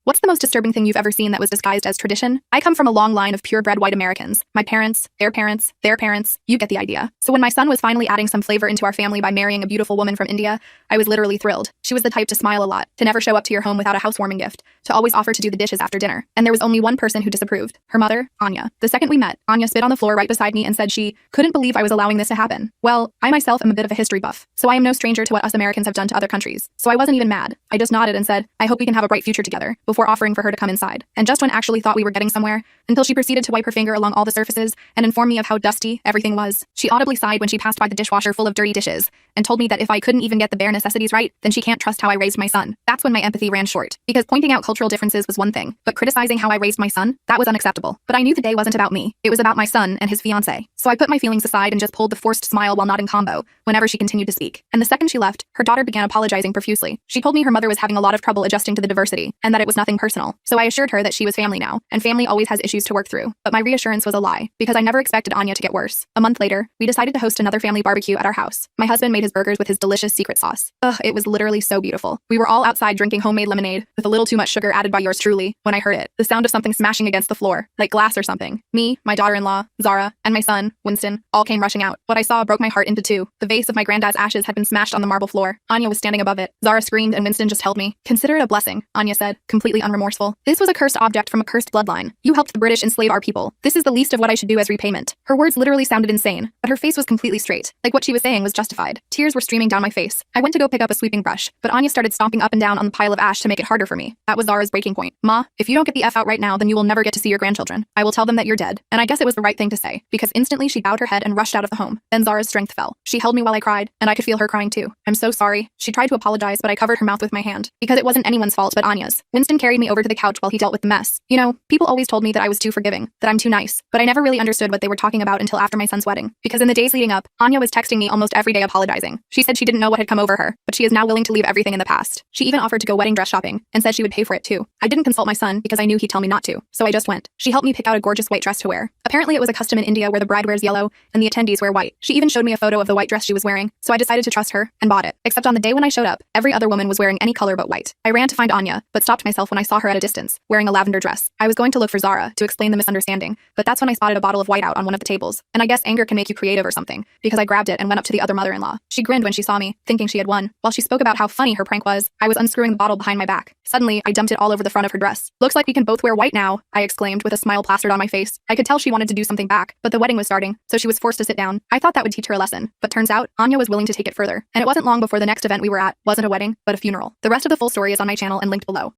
What's the most disturbing thing you've ever seen that was disguised as tradition? I come from a long line of purebred white Americans. My parents, their parents, their parents, you get the idea. So when my son was finally adding some flavor into our family by marrying a beautiful woman from India, I was literally thrilled. She was the type to smile a lot, to never show up to your home without a housewarming gift, to always offer to do the dishes after dinner. And there was only one person who disapproved, her mother, Anya. The second we met, Anya spit on the floor right beside me and said she couldn't believe I was allowing this to happen. Well, I myself am a bit of a history buff, so I am no stranger to what us Americans have done to other countries. So I wasn't even mad. I just nodded and said, I hope we can have a bright future together, before offering for her to come inside. And just when I actually thought we were getting somewhere, until she proceeded to wipe her finger along all the surfaces and inform me of how dusty everything was. She audibly sighed when she passed by the dishwasher full of dirty dishes, and told me that if I couldn't even get the bare necessities right, then she can't trust how I raised my son. That's when my empathy ran short, because pointing out cultural differences was one thing, but criticizing how I raised my son, that was unacceptable. But I knew the day wasn't about me, it was about my son and his fiancée. So I put my feelings aside and just pulled the forced smile while nodding combo whenever she continued to speak. And the second she left, her daughter began apologizing profusely. She told me her mother was having a lot of trouble adjusting to the diversity, and that it was nothing personal. So I assured her that she was family now, and family always has issues to work through. But my reassurance was a lie, because I never expected Anya to get worse. A month later, we decided to host another family barbecue at our house. My husband made his burgers with his delicious secret sauce. Ugh, it was literally so beautiful. We were all outside drinking homemade lemonade, with a little too much sugar added by yours truly, when I heard it. The sound of something smashing against the floor, like glass or something. Me, my daughter-in-law, Zara, and my son, Winston, all came rushing out. What I saw broke my heart into two. The vase of my granddad's ashes had been smashed on the marble floor. Anya was standing above it. Zara screamed and Winston just held me. Consider it a blessing, Anya said, completely unremorseful. This was a cursed object from a cursed bloodline. You helped the British enslave our people. This is the least of what I should do as repayment. Her words literally sounded insane, but her face was completely straight. Like what she was saying was justified. Tears were streaming down my face. I went to go pick up a sweeping brush, but Anya started stomping up and down on the pile of ash to make it harder for me. That was Zara's breaking point. Ma, if you don't get the F out right now, then you will never get to see your grandchildren. I will tell them that you're dead. And I guess it was the right thing to say, because instantly she bowed her head and rushed out of the home. Then Zara's strength fell. She held me while I cried, and I could feel her crying too. I'm so sorry. She tried to apologize, but I covered her mouth with my hand, because it wasn't anyone's fault but Anya's. Winston carried me over to the couch while he dealt with the mess. You know, people always told me that I was too forgiving, that I'm too nice, but I never really understood what they were talking about until after my son's wedding. Because in the days leading up, Anya was texting me almost every day apologizing. She said she didn't know what had come over her, but she is now willing to leave everything in the past. She even offered to go wedding dress shopping, and said she would pay for it too. I didn't consult my son because I knew he'd tell me not to, so I just went. She helped me pick out a gorgeous white dress to wear. Apparently it was a custom in India where the bride wears yellow, and the attendees wear white. She even showed me a photo of the white dress she was wearing, so I decided to trust her, and bought it. Except on the day when I showed up, every other woman was wearing any color but white. I ran to find Anya, but stopped myself when I saw her at a distance, wearing a lavender dress. I was going to look for Zara, to explain the misunderstanding, but that's when I spotted a bottle of white out on one of the tables, and I guess anger can make you creative or something, because I grabbed it and went up to the other mother-in-law. She grinned when she saw me, thinking she had won. While she spoke about how funny her prank was, I was unscrewing the bottle behind my back. Suddenly, I dumped it all over the front of her dress. Looks like we can both wear white now, I exclaimed with a smile plastered on my face. I could tell she wanted to do something back, but the wedding was starting, so she was forced to sit down. I thought that would teach her a lesson, but turns out, Anya was willing to take it further, and it wasn't long before the next event we were at wasn't a wedding, but a funeral. The rest of the full story is on my channel and linked below.